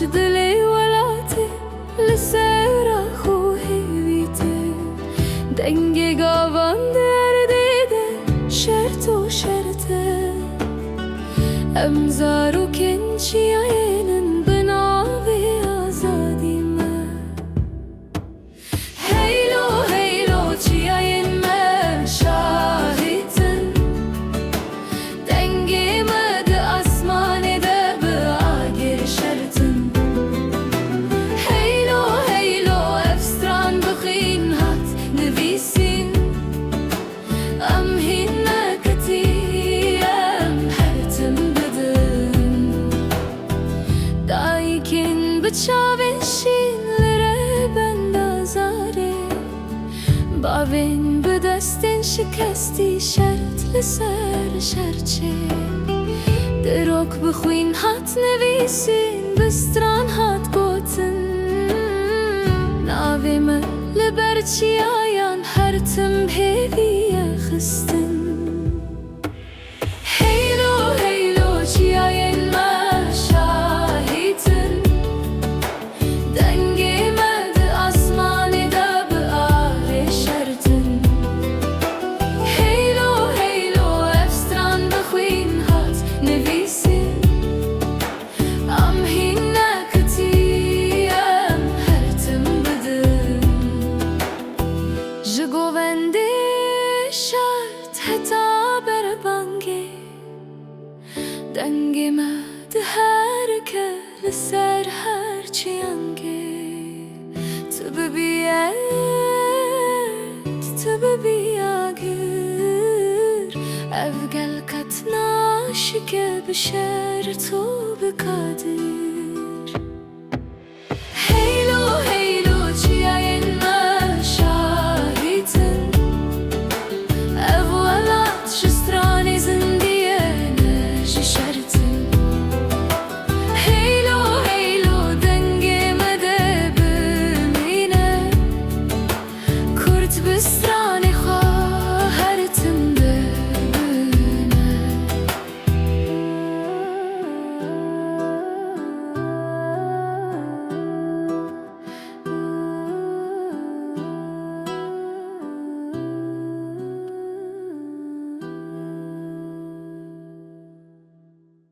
دلي ولاتي لسيرا خوهي بيتي دنگي قاوان درديده شرط و شرطه امزارو كنشي عينن بناوي آزادي ما هيلو هيلو چي عين ما شاهدن دنگي مد اسمان ده بآگir شرطن هيلو هيلو افستران بخين هات نويسين ام هنا كتيم هرتم بدن دايكن بتشاوين شين لربن دازاري باوين بدستن شكستي شرط لسر شرچه دروك بخوين هات نويسين بستران هات گوتن ناوي ما لبرچي آيان هرتم بهوية خستن هيلو هيلو چي آين ما شاهدن دنگي مد اسمان دا بآه شرطن هيلو هيلو افستران بخوين هات نويسين ام هنا كتيم هرتم بدن جگوندي شرط هتا بربانگي دنگي مد هركه لسر هرچي انگي تببيت تببي آگر افگل کتناشك بشرط و بقادر